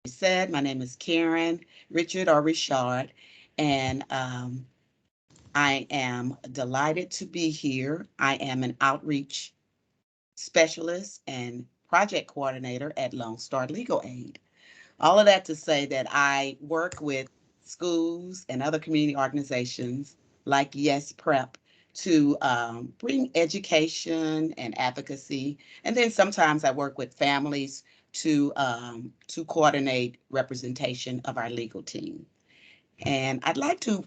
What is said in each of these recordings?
said, my name is Karen Richard or Richard, and I am delighted to be here. I am an outreach specialist and project coordinator at Lone Star Legal Aid. All of that to say that I work with schools and other community organizations like Yes Prep to bring education and advocacy. And then sometimes I work with families to coordinate representation of our legal team. And I'd like to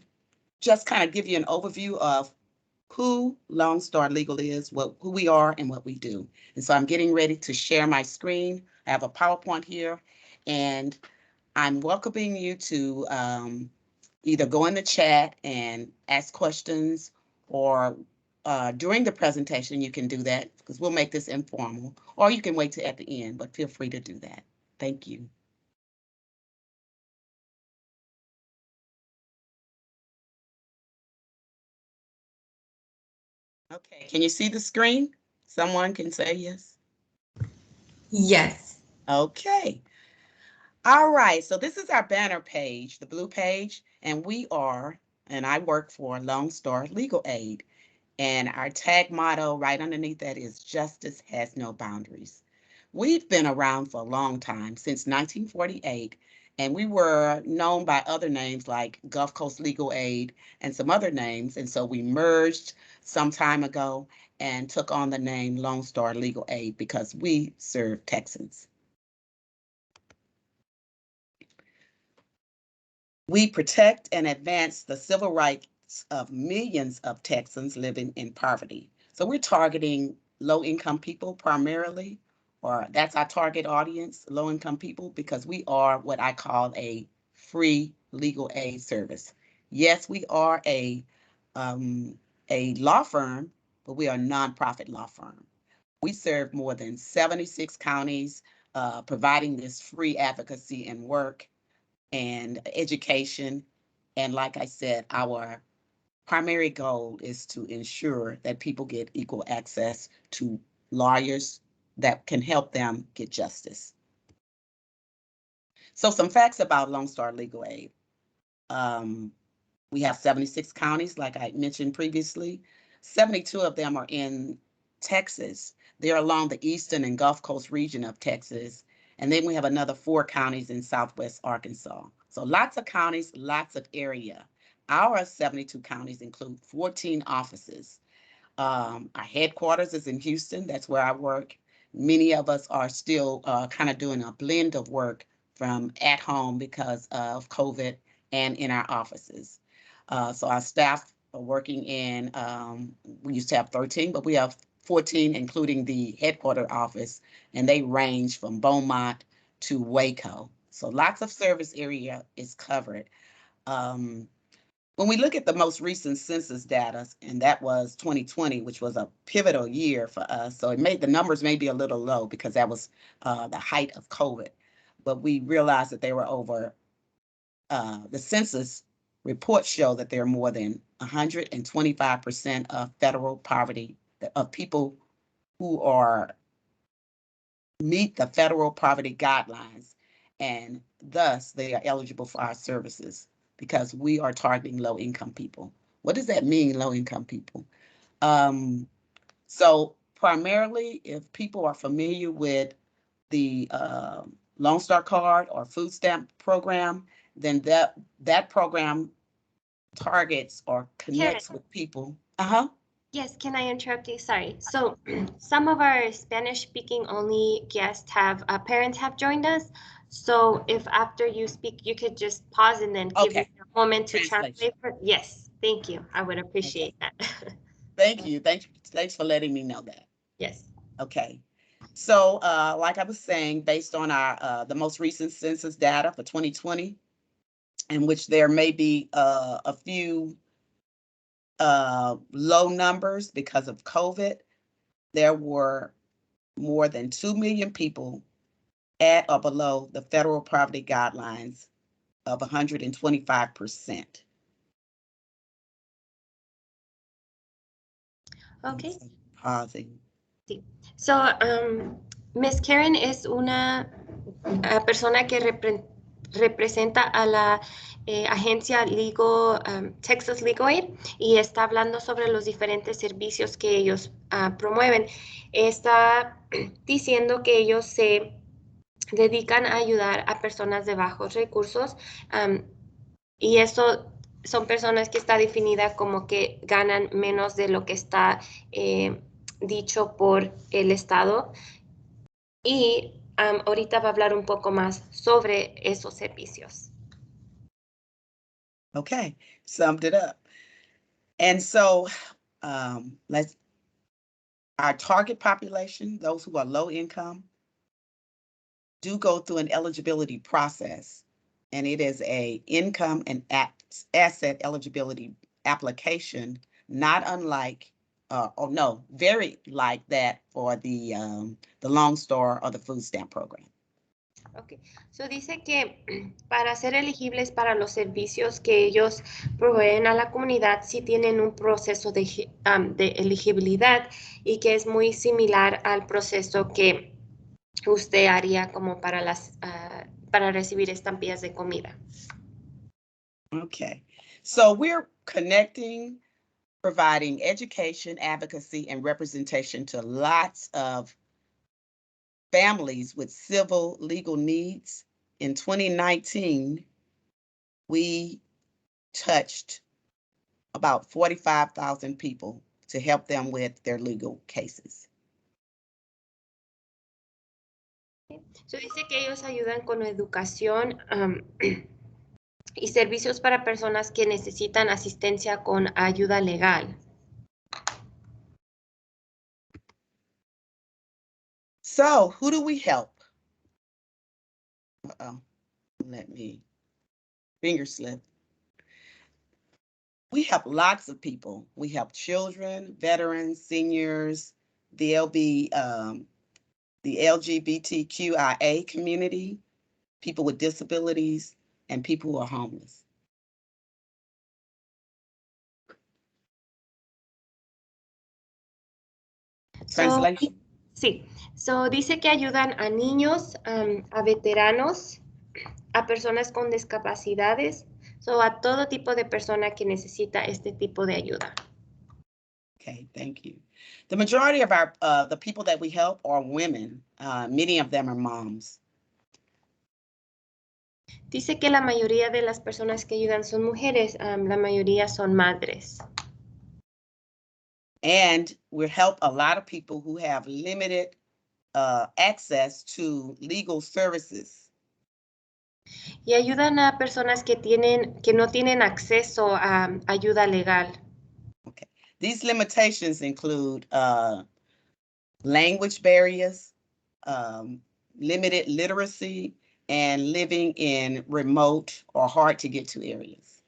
just kind of give you an overview of who Lone Star Legal is, who we are, and what we do. And so I'm getting ready to share my screen. I have a PowerPoint here, and I'm welcoming you to either go in the chat and ask questions, or during the presentation, you can do that because we'll make this informal, or you can wait till at the end, but feel free to do that. Thank you. Okay, can you see the screen? Someone can say yes. Yes. Okay. All right, so this is our banner page, the blue page, and I work for Lone Star Legal Aid. And our tag motto right underneath that is justice has no boundaries. We've been around for a long time, since 1948, and we were known by other names like Gulf Coast Legal Aid and some other names. And so we merged some time ago and took on the name Lone Star Legal Aid because we serve Texans. We protect and advance the civil rights of millions of Texans living in poverty. So we're targeting low-income people primarily, or that's our target audience, low-income people, because we are what I call a free legal aid service. Yes, we are a law firm, but we are a nonprofit law firm. We serve more than 76 counties, providing this free advocacy and work and education. And like I said, our primary goal is to ensure that people get equal access to lawyers that can help them get justice. So some facts about Lone Star Legal Aid. Um, we have 76 counties, like I mentioned previously. 72 of them are in Texas. They're along the eastern and Gulf Coast region of Texas. And then we have another 4 counties in Southwest Arkansas. So lots of counties, lots of area. Our 72 counties include 14 offices. Our headquarters is in Houston. That's where I work. Many of us are still kind of doing a blend of work from at home because of COVID and in our offices. So our staff are working in, we used to have 13, but we have 14, including the headquarter office, and they range from Beaumont to Waco. So lots of service area is covered. Um, when we look at the most recent census data, and that was 2020, which was a pivotal year for us, so the numbers may be a little low because that was the height of COVID, but we realized that they were over, the census reports show that there are more than 125% of federal poverty, of people who are meet the federal poverty guidelines, and thus they are eligible for our services because we are targeting low income people. What does that mean, low income people? Um, so primarily, if people are familiar with the Lone Star Card or food stamp program, then that program targets or Karen, connects with people. Uh-huh. yes, can I interrupt you? Sorry. So some of our Spanish speaking only guests parents have joined us. So if after you speak, you could just pause and then give me Okay. a moment to Translation. translate yes, thank you. I would Okay. appreciate that. Thank you. Thanks for letting me know that. Yes. Okay. So, like I was saying, based on our the most recent census data for 2020, in which there may be a few low numbers because of COVID, there were more than 2 million people at or below the federal poverty guidelines of 125%. Okay. Pausing. Sí. So, Miss Karen es una persona que representa a la agencia Legal, Texas Legal Aid, y está hablando sobre los diferentes servicios que ellos promueven. Está diciendo que ellos se dedican a ayudar a personas de bajos recursos, y eso son personas que está definida como que ganan menos de lo que está dicho por el Estado. Y ahorita va a hablar un poco más sobre esos servicios. Okay, summed it up. And so our target population, those who are low income, do go through an eligibility process, and it is a income and asset eligibility application, not unlike, very like that for the Lone Star or the food stamp program. Okay. So dice que para ser elegibles para los servicios que ellos proveen a la comunidad, sí tienen un proceso de elegibilidad, y que es muy similar al proceso que usted haría como para recibir estampillas de comida. Okay, so we're connecting, providing education, advocacy, and representation to lots of families with civil legal needs. In 2019, we touched about 45,000 people to help them with their legal cases. So dice que ellos ayudan con educación y servicios para personas que necesitan asistencia con ayuda legal. So who do we help? Let me finger slip. We help lots of people. We help children, veterans, seniors, the LGBTQIA community, people with disabilities, and people who are homeless. Translation. Sí, so dice que ayudan a niños, a veteranos, a personas con discapacidades, a todo tipo de persona que necesita este tipo de ayuda. Okay, thank you. The majority of our the people that we help are women. Many of them are moms. Dice que la mayoría de las personas que ayudan son mujeres, la mayoría son madres. And we help a lot of people who have limited access to legal services. Y ayudan a personas que no tienen acceso a ayuda legal. Okay. These limitations include language barriers, limited literacy, and living in remote or hard to get to areas.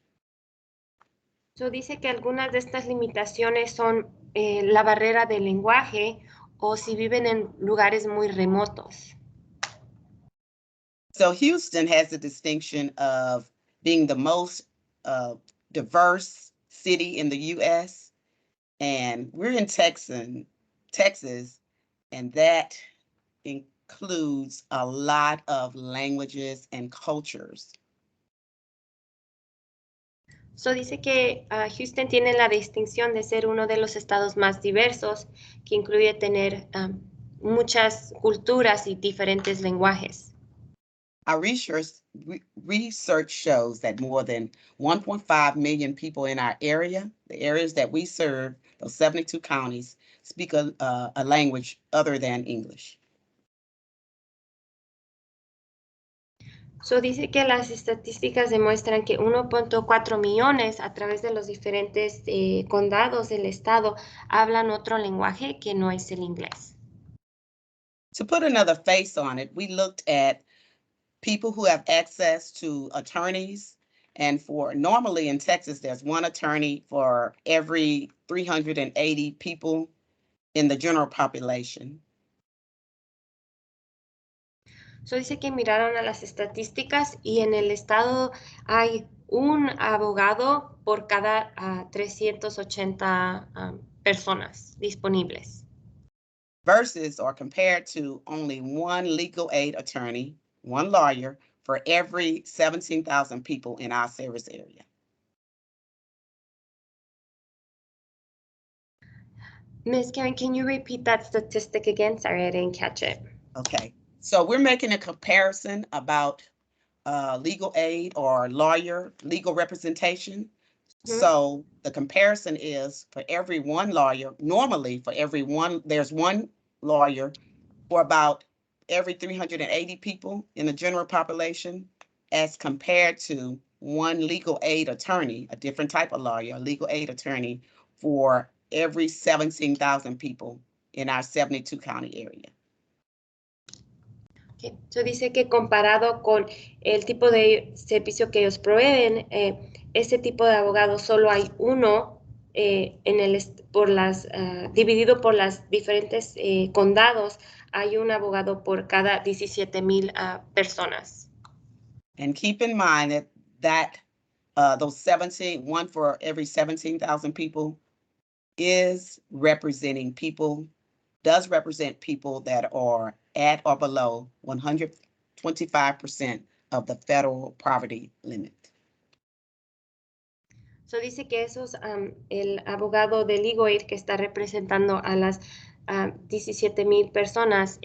So dice que algunas de estas limitaciones son la barrera del lenguaje, o si viven en lugares muy remotos. So Houston has the distinction of being the most diverse city in the U.S. And we're in Texas, and that includes a lot of languages and cultures. So dice que Houston tiene la distinción de ser uno de los estados más diversos, que incluye tener muchas culturas y diferentes lenguajes. Our research shows that more than 1.5 million people in our area, the areas that we serve, those 72 counties, speak a language other than English. So dice que las estadísticas demuestran que 1.4 millones a través de los diferentes condados del estado hablan otro lenguaje que no es el inglés. To put another face on it, we looked at people who have access to attorneys, and normally in Texas, there's one attorney for every 380 people in the general population. So dice que miraron a las estadísticas, y en el estado hay un abogado por cada 380 personas disponibles. Versus or compared to only one legal aid attorney one lawyer for every 17,000 people in our service area. Ms. Karen, can you repeat that statistic again? Sorry, I didn't catch it. Okay, so we're making a comparison about legal aid or lawyer legal representation. So the comparison is for every one lawyer, normally for every one, there's one lawyer for about every 380 people in the general population, as compared to one legal aid attorney, a different type of lawyer, a legal aid attorney for every 17,000 people in our 72 county area. Okay. So dice que comparado con el tipo de servicio que ellos proveen, ese tipo de abogado solo hay uno dividido por las diferentes condados, hay un abogado por cada 17,000 personas. And keep in mind that those 17, one for every 17,000 people does represent people that are at or below 125% of the federal poverty limit. So dice que el abogado de legal aid que está representando a las 17,000 personas,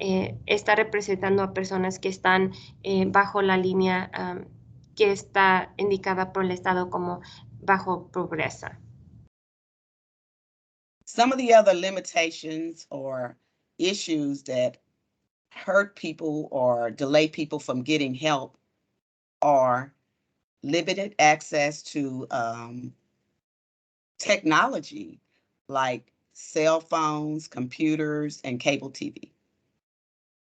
está representando a personas que están bajo la línea que está indicada por el Estado como bajo pobreza. Some of the other limitations or issues that hurt people or delay people from getting help are limited access to technology like cell phones, computers, and cable TV.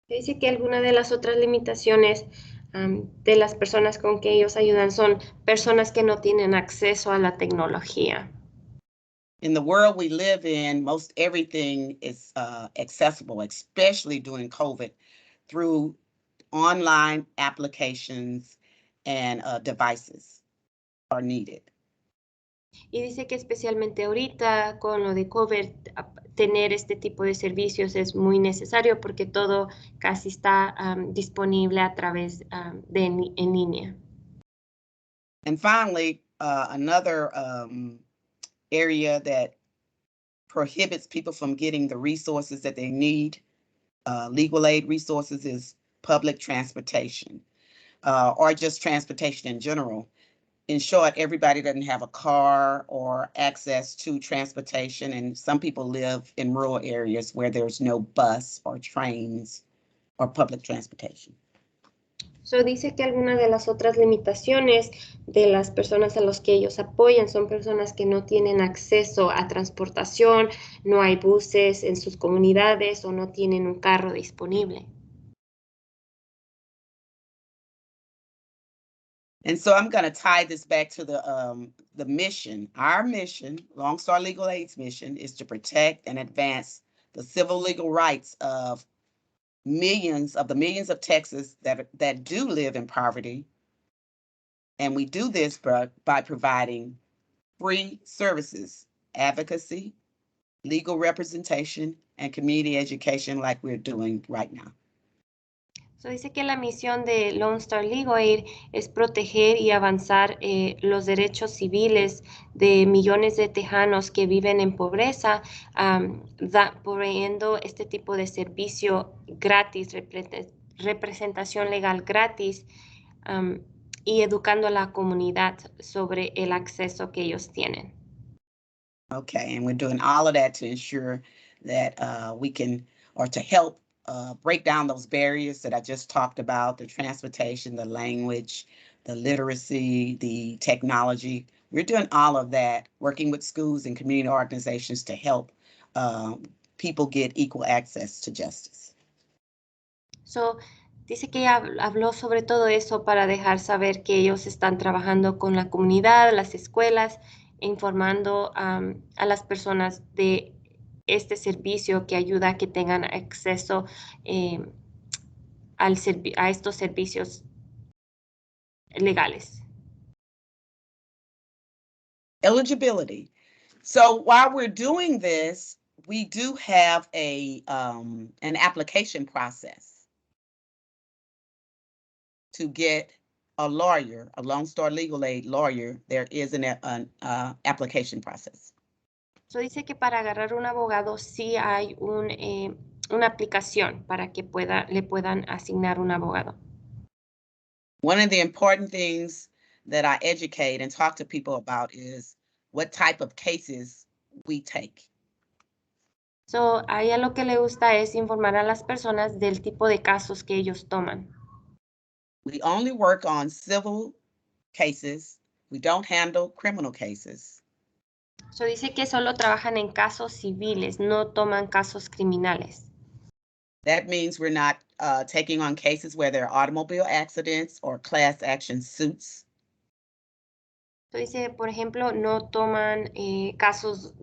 Dice que alguna de las otras limitaciones de las personas con que ellos ayudan son personas que no tienen acceso a la tecnología. In the world we live in, most everything is accessible, especially during COVID, through online applications and devices are needed. Y dice que especialmente ahorita con lo de COVID, tener este tipo de servicios es muy necesario porque todo casi está disponible a través en línea. And finally, another area that prohibits people from getting the resources that they need, legal aid resources, is public transportation, or just transportation in general. In short, everybody doesn't have a car or access to transportation, and some people live in rural areas where there's no bus or trains or public transportation. So dice que algunas de las otras limitaciones de las personas a los que ellos apoyan son personas que no tienen acceso a transportación, no hay buses en sus comunidades o no tienen un carro disponible. And so I'm going to tie this back to the mission. Our mission, Lone Star Legal Aid's mission, is to protect and advance the civil legal rights of millions of Texas that do live in poverty. And we do this by providing free services, advocacy, legal representation, and community education like we're doing right now. So dice que la misión de Lone Star Legal Aid es proteger y avanzar los derechos civiles de millones de tejanos que viven en pobreza, proveyendo este tipo de servicio gratis, representación legal gratis, y educando a la comunidad sobre el acceso que ellos tienen. Okay, and we're doing all of that to ensure that we can, or to help break down those barriers that I just talked about, the transportation, the language, the literacy, the technology. We're doing all of that, working with schools and community organizations to help people get equal access to justice. So, dice que ella habló sobre todo eso para dejar saber que ellos están trabajando con la comunidad, las escuelas, informando a las personas de este servicio que ayuda a que tengan acceso a estos servicios legales. Eligibility. So while we're doing this, we do have an application process. to get a lawyer, a Lone Star Legal Aid lawyer, there is an application process. So dice que para agarrar un abogado sí hay una aplicación para que le puedan asignar un abogado. One of the important things that I educate and talk to people about is what type of cases we take. So, a ella lo que le gusta es informar a las personas del tipo de casos que ellos toman. We only work on civil cases. We don't handle criminal cases. So, dice que solo trabajan en casos civiles, no toman casos criminales. That means we're not taking on cases where there are automobile accidents or class action suits. So, dice, por ejemplo, no toman casos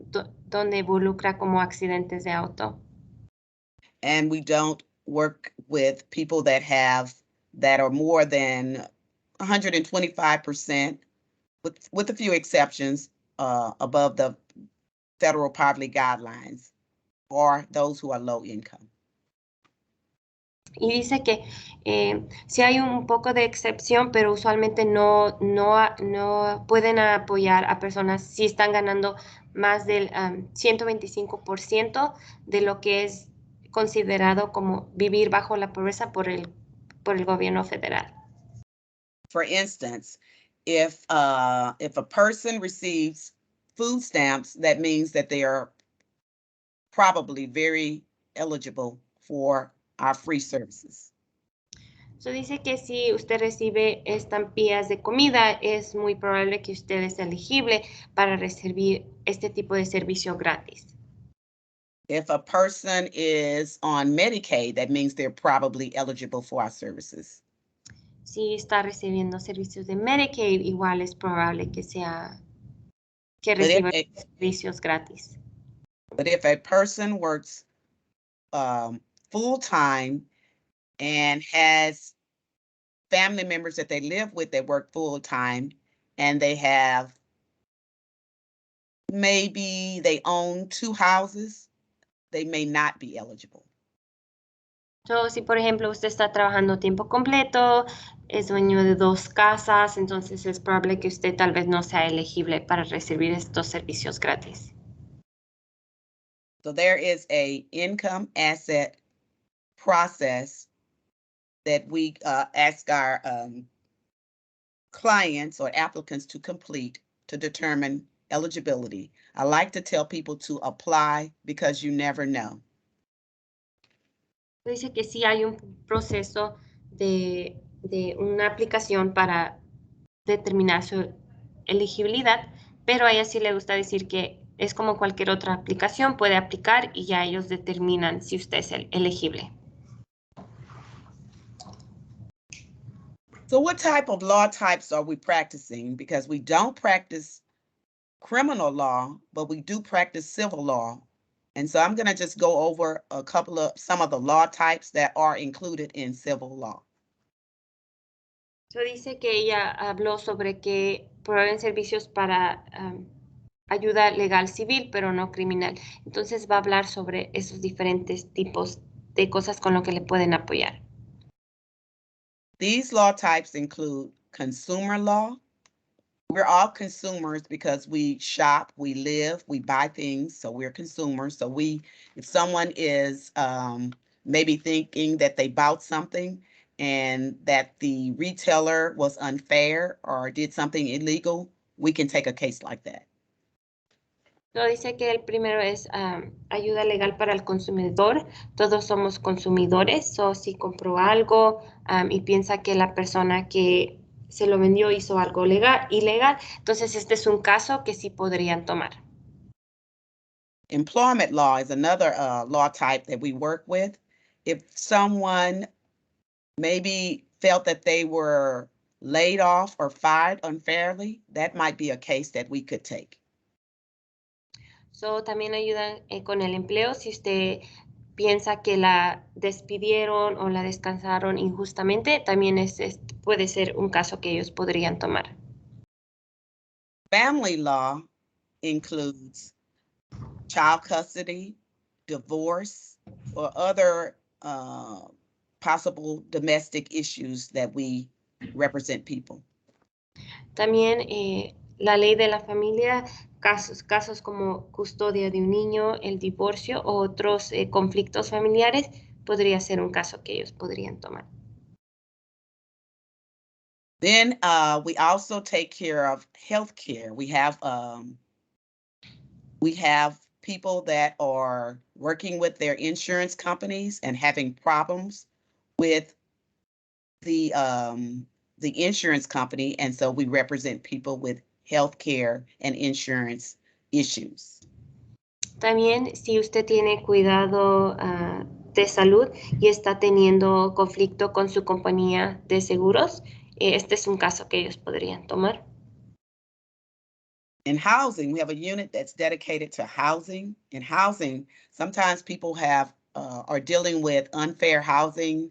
donde involucra como accidentes de auto. And we don't work with people that are more than 125%, with a few exceptions, above the federal poverty guidelines, or those who are low income. Y dice que sí hay un poco de excepción, pero usualmente no pueden apoyar a personas si están ganando más del 125% de lo que es considerado como vivir bajo la pobreza por el gobierno federal. For instance, if a person receives food stamps, that means that they are probably very eligible for our free services. So dice que si usted recibe estampillas de comida, es muy probable que usted es elegible para recibir este tipo de servicio gratis. If a person is on Medicaid, that means they're probably eligible for our services. Si está recibiendo servicios de Medicaid, igual es probable que reciba servicios gratis. But if a person works full-time and has family members that they live with that work full-time, and maybe they own 2 houses, they may not be eligible. So, si por ejemplo usted está trabajando tiempo completo, es dueño de 2 casas, entonces es probable que usted tal vez no sea elegible para recibir estos servicios gratis. So there is a income asset process that we ask our clients or applicants to complete to determine eligibility. I like to tell people to apply because you never know. Dice que sí hay un proceso de una aplicación para determinar su elegibilidad, pero a ella sí le gusta decir que es como cualquier otra aplicación, puede aplicar y ya ellos determinan si usted es elegible. So what type of law types are we practicing? Because we don't practice criminal law, but we do practice civil law. And so I'm going to just go over some of the law types that are included in civil law. So dice que ella habló sobre que proveen servicios para ayuda legal civil, pero no criminal. Entonces va a hablar sobre esos diferentes tipos de cosas con lo que le pueden apoyar. These law types include consumer law. We're all consumers because we shop, we live, we buy things, so we're consumers. So if someone is maybe thinking that they bought something and that the retailer was unfair or did something illegal, we can take a case like that. So dice que el primero es ayuda legal para el consumidor. Todos somos consumidores, o si compró algo y piensa que la persona que se lo vendió hizo algo ilegal, entonces este es un caso que sí podrían tomar. Employment law is another law type that we work with. If someone maybe felt that they were laid off or fired unfairly, that might be a case that we could take. So, también ayudan con el empleo si usted piensa que la despidieron o la descansaron injustamente, también puede ser un caso que ellos podrían tomar. Family law includes child custody, divorce, or other possible domestic issues that we represent people. También la ley de la familia, casos como custodia de un niño, el divorcio o otros conflictos familiares, podría ser un caso que ellos podrían tomar. Then we also take care of healthcare. We have people that are working with their insurance companies and having problems with the insurance company, and so we represent people with healthcare and insurance issues. También si usted tiene cuidado de salud y está teniendo conflicto con su compañía de seguros, este es un caso que ellos podrían tomar. In housing, we have a unit that's dedicated to housing. In housing, sometimes people are dealing with unfair housing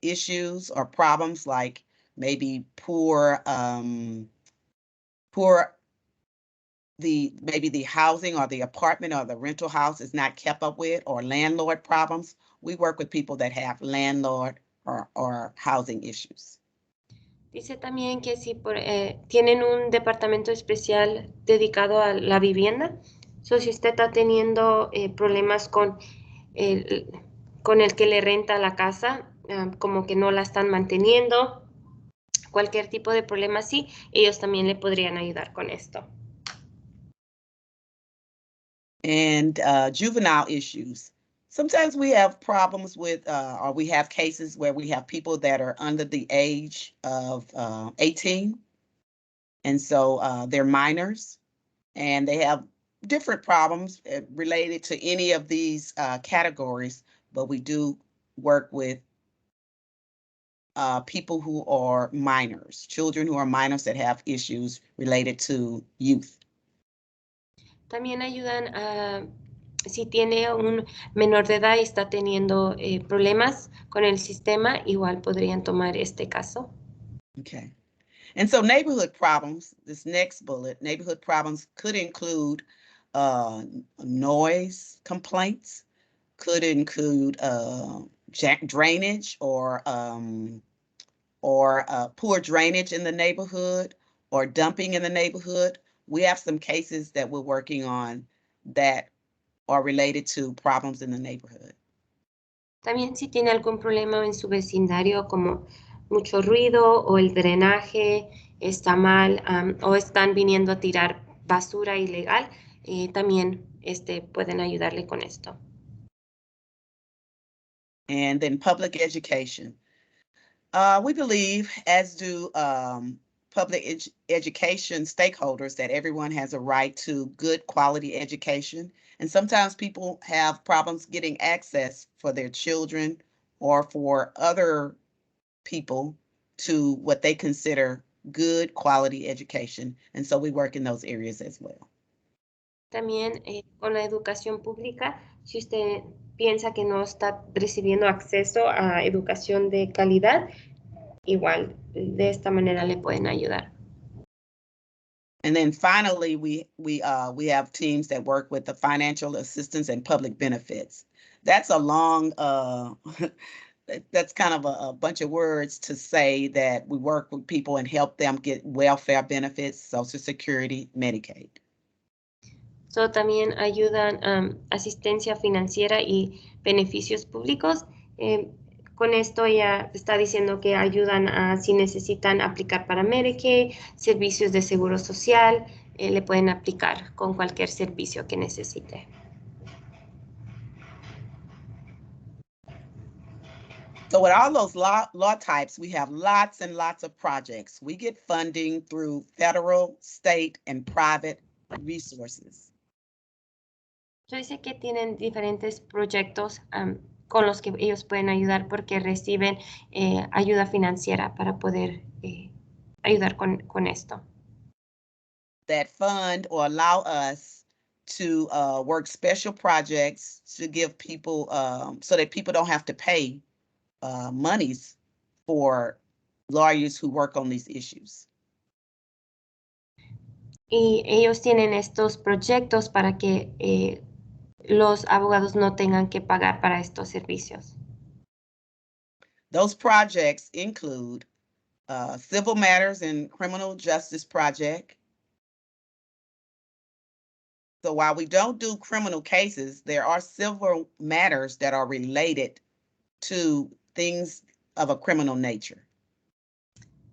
issues or problems, like maybe maybe the housing or the apartment or the rental house is not kept up with, or landlord problems. We work with people that have landlord or housing issues. Dice también que si tienen un departamento especial dedicado a la vivienda, si usted está teniendo problemas con el que le renta la casa, como que no la están manteniendo, cualquier tipo de problema así, ellos también le podrían ayudar con esto. And juvenile issues. Sometimes we have problems with, or we have cases where we have people that are under the age of 18. And so they're minors, and they have different problems related to any of these categories, but we do work with people who are minors, children who are minors that have issues related to youth. También ayudan si tiene un menor de edad y está teniendo problemas con el sistema, igual podrían tomar este caso. Okay. And so neighborhood problems, this next bullet, neighborhood problems could include noise complaints, could include drainage or poor drainage in the neighborhood, or dumping in the neighborhood. We have some cases that we're working on that are related to problems in the neighborhood. También si tiene algún problema en su vecindario, como mucho ruido o el drenaje está mal, o están viniendo a tirar basura ilegal, también pueden ayudarle con esto. And then public education. We believe, as do public education stakeholders, that everyone has a right to good quality education. And sometimes people have problems getting access for their children or for other people to what they consider good quality education. And so we work in those areas as well. También con la educación pública, si usted piensa que no está recibiendo acceso a educación de calidad, igual de esta manera le pueden ayudar. And then finally, we have teams that work with the financial assistance and public benefits. That's a long, that's kind of a bunch of words to say that we work with people and help them get welfare benefits, Social Security, Medicaid. So, también ayudan asistencia financiera y beneficios públicos. Con esto ya está diciendo que ayudan a si necesitan aplicar para Medicaid, servicios de seguro social, le pueden aplicar con cualquier servicio que necesite. So with all those law types, we have lots and lots of projects. We get funding through federal, state, and private resources. Yo dice que tienen diferentes proyectos con los que ellos pueden ayudar porque reciben ayuda financiera para poder ayudar con esto. That fund or allow us to work special projects to give people, so that people don't have to pay monies for lawyers who work on these issues. Y ellos tienen estos proyectos para que los abogados no tengan que pagar para estos servicios. Those projects include Civil Matters and Criminal Justice Project. So while we don't do criminal cases, there are civil matters that are related to things of a criminal nature.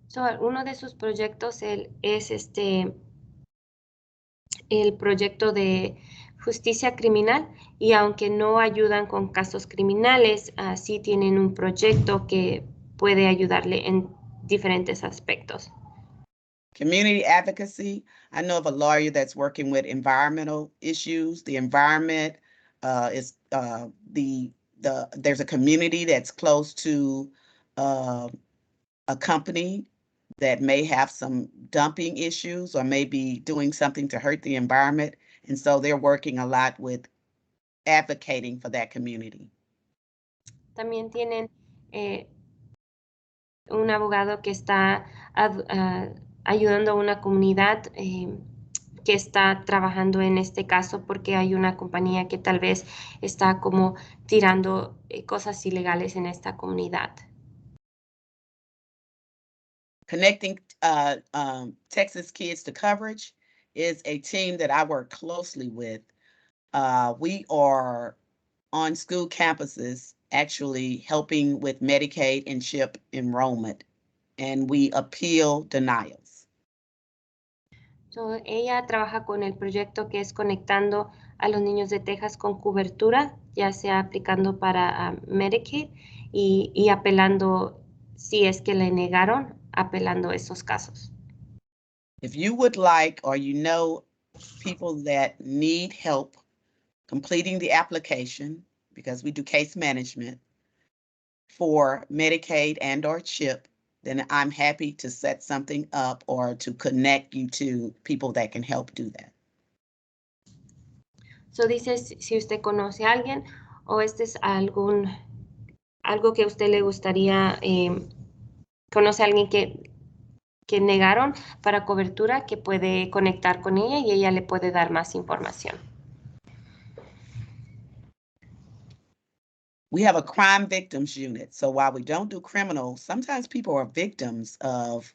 So, uno de sus proyectos es el proyecto de justicia criminal, y aunque no ayudan con casos criminales, sí tienen un proyecto que puede ayudarle en diferentes aspectos. Community advocacy. I know of a lawyer that's working with environmental issues. The environment is there's a community that's close to a company that may have some dumping issues or may be doing something to hurt the environment. And so they're working a lot with advocating for that community. También tienen un abogado que está ayudando a una comunidad que está trabajando en este caso porque hay una compañía que tal vez está como tirando cosas ilegales en esta comunidad. Connecting Texas Kids to Coverage is a team that I work closely with. We are on school campuses actually helping with Medicaid and CHIP enrollment, and we appeal denials. So, ella trabaja con el proyecto que es conectando a los niños de Texas con cobertura, ya sea aplicando para Medicaid y apelando, si es que le negaron, apelando esos casos. If you would like, or you know people that need help completing the application, because we do case management for Medicaid and or CHIP, then I'm happy to set something up or to connect you to people that can help do that. So, dice si usted conoce a alguien o este es algo que a usted le gustaría, conoce a alguien que negaron para cobertura, que puede conectar con ella y ella le puede dar más información. We have a crime victims unit. So while we don't do criminal, sometimes people are victims of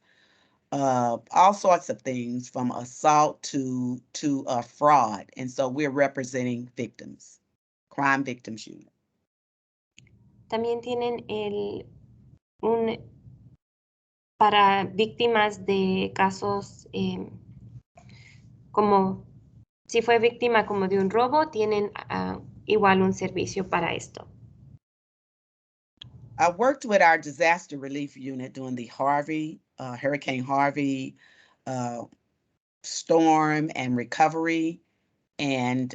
all sorts of things, from assault to fraud. And so we're representing victims, crime victims unit. También tienen para víctimas de casos como si fue víctima como de un robo, tienen igual un servicio para esto. I worked with our disaster relief unit during the Hurricane Harvey storm and recovery. And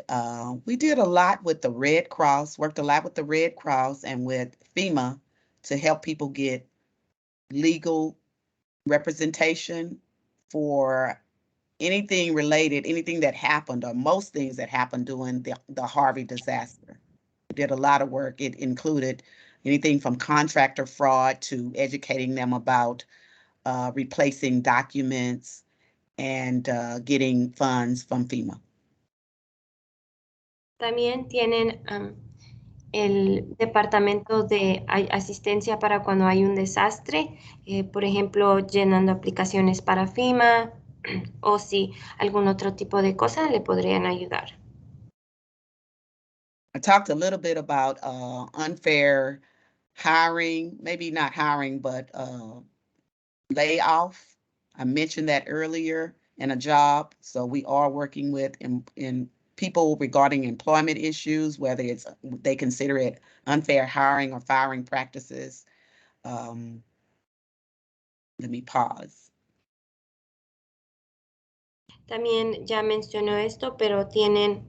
we did a lot with the Red Cross, worked a lot with the Red Cross and with FEMA to help people get legal representation for anything related, anything that happened, or most things that happened during the Harvey disaster. We did a lot of work. It included anything from contractor fraud to educating them about replacing documents and getting funds from FEMA. También tienen el departamento de asistencia para cuando hay un desastre, por ejemplo, llenando aplicaciones para FEMA o si algún otro tipo de cosa le podrían ayudar. I talked a little bit about unfair hiring, maybe not hiring, but layoff. I mentioned that earlier in a job. So we are working with in people regarding employment issues, whether it's they consider it unfair hiring or firing practices. Let me pause. También ya mencionó esto, pero tienen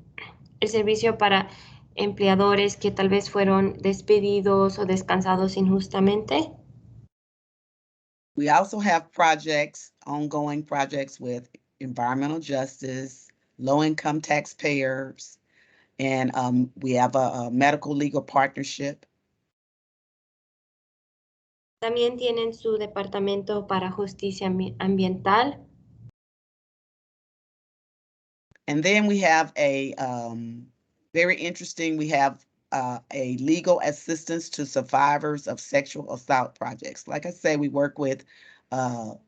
el servicio para empleadores que tal vez fueron despedidos o descansados injustamente. We also have projects, ongoing projects with environmental justice, low-income taxpayers, and we have a medical legal partnership. También tienen su departamento para justicia ambiental. And then we have a very interesting, we have a legal assistance to survivors of sexual assault projects. Like I say, we work with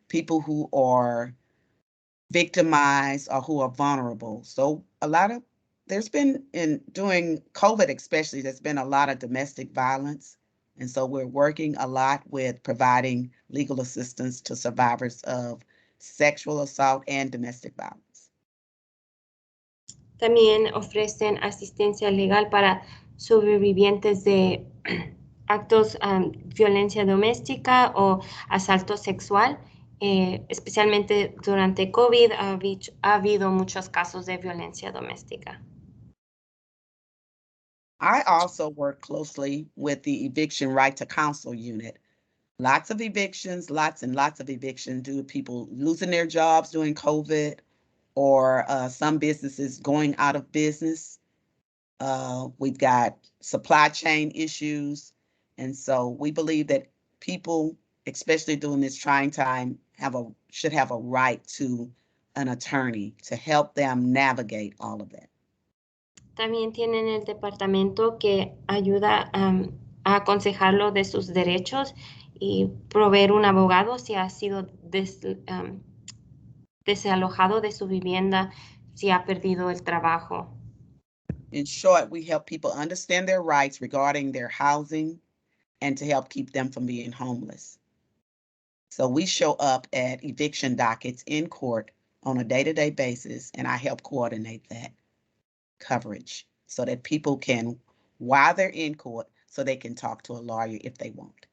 people who are victimized or who are vulnerable. So there's been, in during COVID especially, there's been a lot of domestic violence. And so we're working a lot with providing legal assistance to survivors of sexual assault and domestic violence. También ofrecen asistencia legal para sobrevivientes de actos violencia doméstica o asalto sexual. Especialmente durante COVID ha habido muchos casos de violencia doméstica. I also work closely with the Eviction Right to Counsel unit. Lots of evictions, lots and lots of evictions due to people losing their jobs during COVID, or some businesses going out of business. We've got supply chain issues. And so we believe that people, especially during this trying time, should have a right to an attorney to help them navigate all of that. También tienen el departamento que ayuda a aconsejarlo de sus derechos y proveer un abogado si ha sido desalojado de su vivienda, si ha perdido el trabajo. In short, we help people understand their rights regarding their housing and to help keep them from being homeless. So we show up at eviction dockets in court on a day-to-day basis, and I help coordinate that coverage so that people can, while they're in court, so they can talk to a lawyer if they want.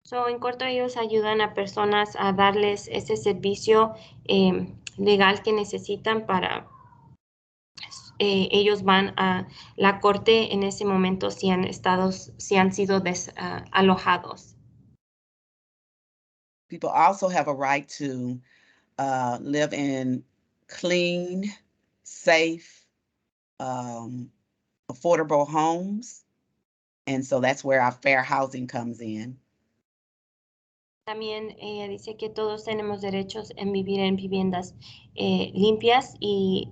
So, en corto, ellos ayudan a personas a darles ese servicio legal que necesitan para ellos van a la corte en ese momento si han sido desalojados. People also have a right to live in clean, safe, affordable homes. And so that's where our fair housing comes in. También dice que todos tenemos derechos en vivir en viviendas limpias y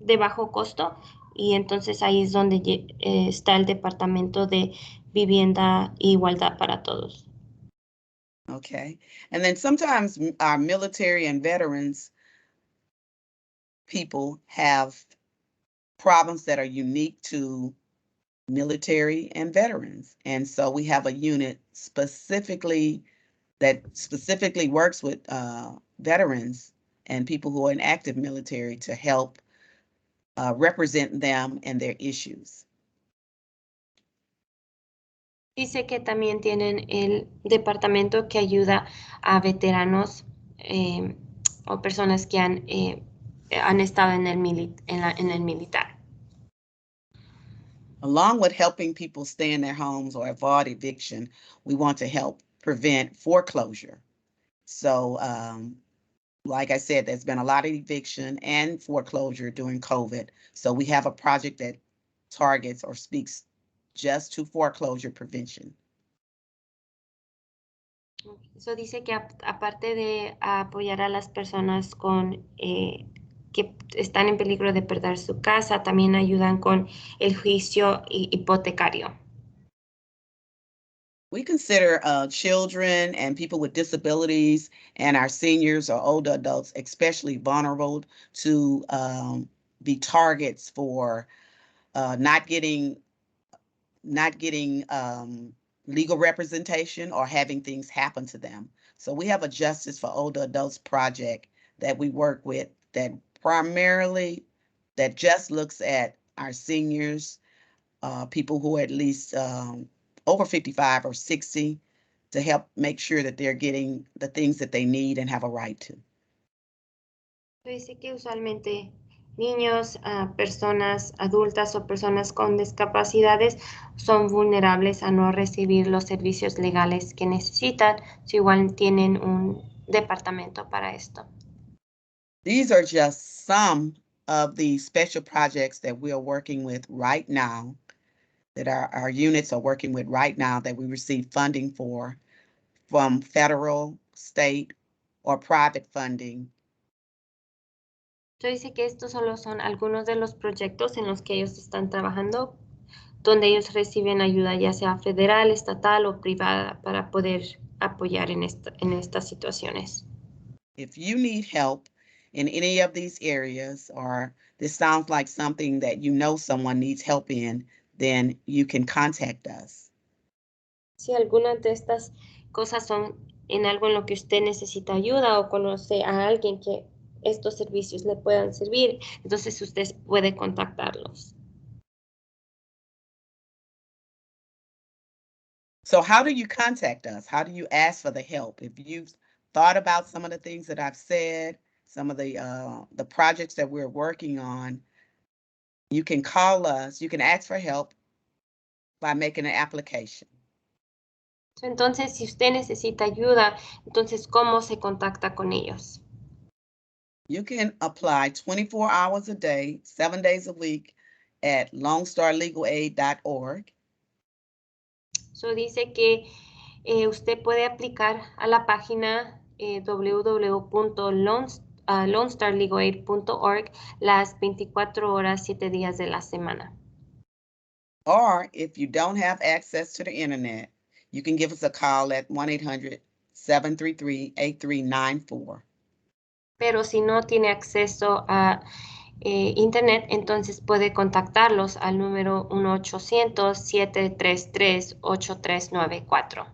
de bajo costo, y entonces ahí es donde está el Departamento de Vivienda e Igualdad para Todos. Okay. And then sometimes our military and veterans people have problems that are unique to military and veterans. And so we have a unit that specifically works with veterans and people who are in active military to help represent them and their issues. Dice que también tienen el departamento que ayuda a veteranos o personas que han estado en el militar. Along with helping people stay in their homes or avoid eviction, we want to help prevent foreclosure. So, like I said, there's been a lot of eviction and foreclosure during COVID. So we have a project that targets or speaks just to foreclosure prevention. Eso dice que aparte de apoyar a las personas que están en peligro de perder su casa, también ayudan con el juicio hipotecario. We consider children and people with disabilities and our seniors or older adults especially vulnerable to be targets for not getting legal representation or having things happen to them. So we have a Justice for Older Adults project that we work with that just looks at our seniors, people who are at least over 55 or 60, to help make sure that they're getting the things that they need and have a right to. Dice que usualmente niños, personas adultas o personas con discapacidades son vulnerables a no recibir los servicios legales que necesitan, si igual tienen un departamento para esto. These are just some of the special projects that we are working with right now, that our units are working with right now, that we receive funding for from federal, state, or private funding. Dice que estos solo son algunos de los proyectos en los que ellos están trabajando donde ellos reciben ayuda, ya sea federal, estatal o privada, para poder apoyar en estas situaciones. If you need help in any of these areas, or this sounds like something that you know someone needs help in, then you can contact us. Si algunas de estas cosas son en algo en lo que usted necesita ayuda o conoce a alguien que estos servicios le puedan servir, entonces usted puede contactarlos. So how do you contact us? How do you ask for the help? If you've thought about some of the things that I've said, some of the projects that we're working on, you can call us. You can ask for help by making an application. Entonces, si usted necesita ayuda, entonces, ¿cómo se contacta con ellos? You can apply 24 hours a day, 7 days a week at lonestarlegalaid.org. So dice que usted puede aplicar a la página www.lonestarlegalaid.org las 24 horas, 7 días de la semana. Or if you don't have access to the internet, you can give us a call at 1-800-733-8394. Pero si no tiene acceso a internet, entonces puede contactarlos al número 1-800-733-8394.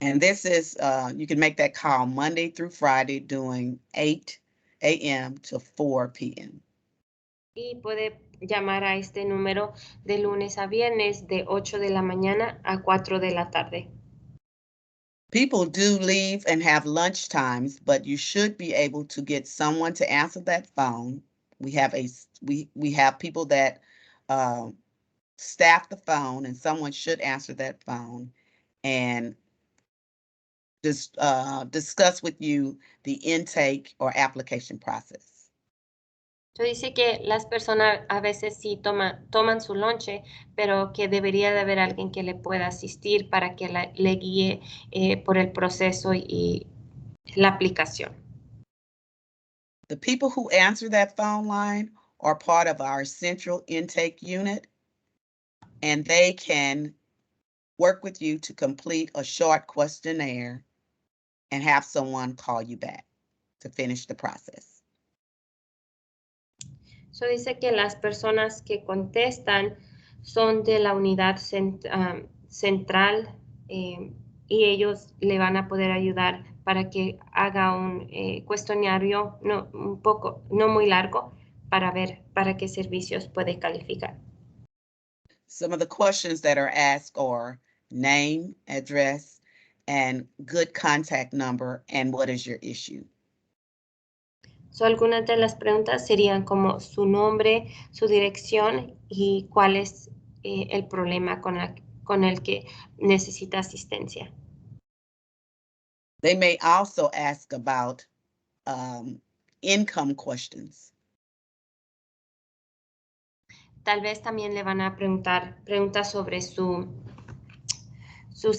And this is, you can make that call Monday through Friday doing 8 a.m. to 4 p.m. Y puede llamar a este número de lunes a viernes de 8 de la mañana a 4 de la tarde. People do leave and have lunch times, but you should be able to get someone to answer that phone. We have people that staff the phone, and someone should answer that phone and just discuss with you the intake or application process. Dice que las personas a veces sí toman su lonche, pero que debería de haber alguien que le pueda asistir para que le guíe por el proceso y la aplicación. The people who answer that phone line are part of our central intake unit, and they can work with you to complete a short questionnaire and have someone call you back to finish the process. So dice que las personas que contestan son de la unidad central y ellos le van a poder ayudar para que haga un cuestionario no muy largo para ver para qué servicios puede calificar. Some of the questions that are asked are name, address, and good contact number, and what is your issue? So, algunas de las preguntas serían como su nombre, su dirección y cuál es el problema con el que necesita asistencia. They may also ask about income questions. Tal vez también le van a preguntas sobre sus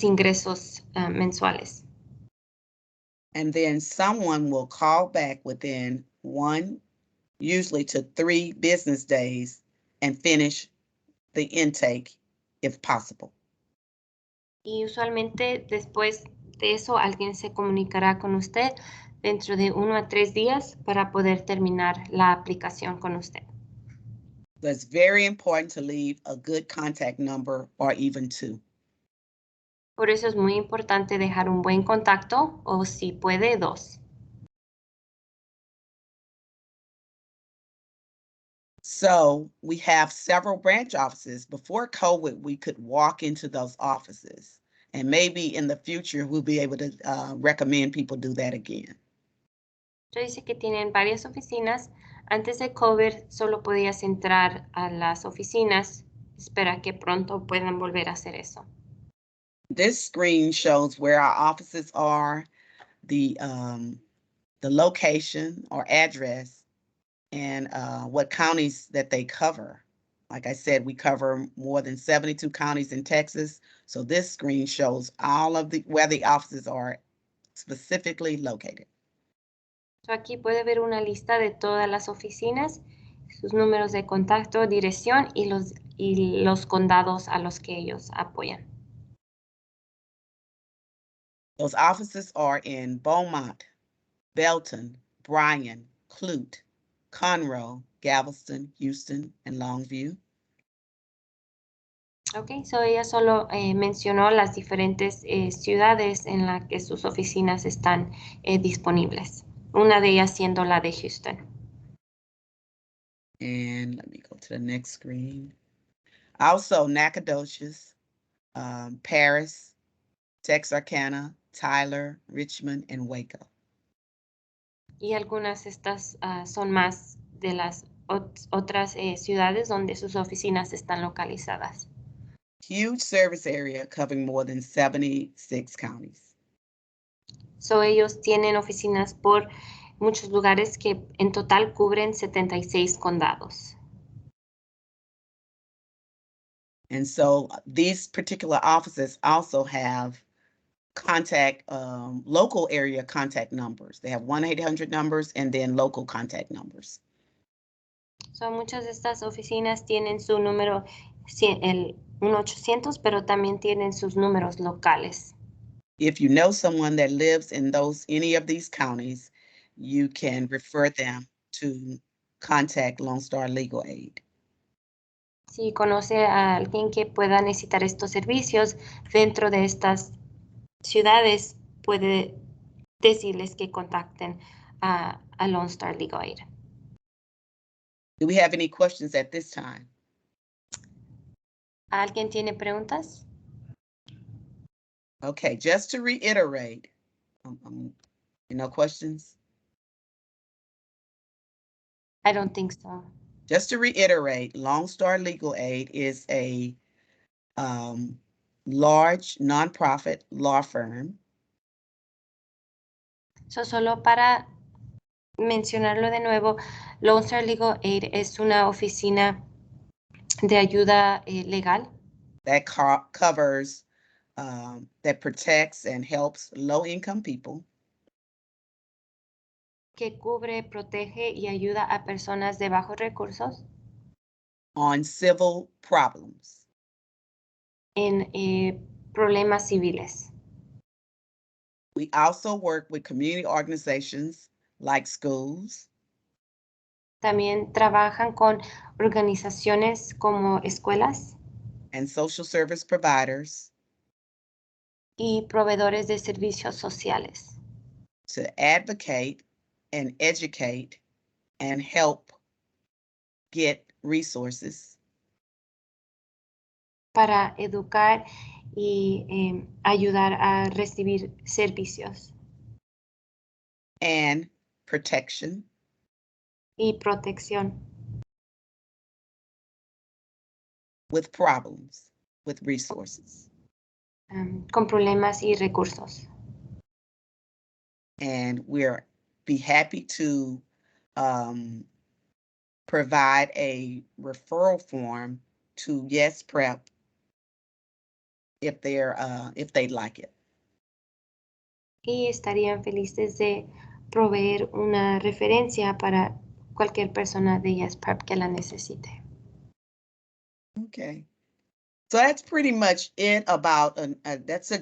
ingresos mensuales. And then someone will call back within 1, usually to 3 business days and finish the intake if possible. Y usualmente después de eso alguien se comunicará con usted dentro de 1 a 3 días para poder terminar la aplicación con usted. So it's very important to leave a good contact number or even 2. Por eso es muy importante dejar un buen contacto o si puede 2. So we have several branch offices. Before COVID, we could walk into those offices, and maybe in the future we'll be able to recommend people do that again. Yo dice que tienen varias oficinas. Antes de COVID solo podías entrar a las oficinas. Espera que pronto puedan volver a hacer eso. This screen shows where our offices are, the location or address, and what counties that they cover. Like I said, we cover more than 72 counties in Texas. So this screen shows all of where the offices are specifically located. So aquí puede ver una lista de todas las oficinas, sus números de contacto, dirección y y los condados a los que ellos apoyan. Those offices are in Beaumont, Belton, Bryan, Clute, Conroe, Galveston, Houston, and Longview. Ok, so ella solo mencionó las diferentes ciudades en las que sus oficinas están disponibles. Una de ellas siendo la de Houston. And let me go to the next screen. Also, Nacogdoches, Paris, Texarkana, Tyler, Richmond, and Waco. Y algunas de estas son más de las otras ciudades donde sus oficinas están localizadas. Huge service area covering more than 76 counties. So ellos tienen oficinas por muchos lugares que en total cubren 76 condados. And so these particular offices also have contact, local area contact numbers. They have 1-800 numbers and then local contact numbers. So muchas de estas oficinas tienen su número, el 1-800, pero también tienen sus números locales. If you know someone that lives in any of these counties, you can refer them to contact Lone Star Legal Aid. Si conoce a alguien que pueda necesitar estos servicios dentro de estas ciudades, puede decirles que contacten a Lone Star Legal Aid. Do we have any questions at this time? ¿Alguien tiene preguntas? Okay, just to reiterate, no questions? I don't think so. Just to reiterate, Lone Star Legal Aid is a large nonprofit law firm. So, solo para mencionarlo de nuevo, Lone Star Legal Aid es una oficina de ayuda legal That covers, that protects and helps low-income people que cubre, protege y ayuda a personas de bajos recursos on civil problems. en problemas civiles. We also work with community organizations like schools, También trabajan con organizaciones como escuelas and social service providers y proveedores de servicios sociales to advocate and educate and help get resources para educar y ayudar a recibir servicios and protection y protección with problems with resources. Con problemas y recursos. And we're be happy to provide a referral form to Yes Prep if they'd like it. Y estarían felices de proveer una referencia para cualquier persona de Yes Prep que la necesite. Okay. So that's pretty much it about, that's a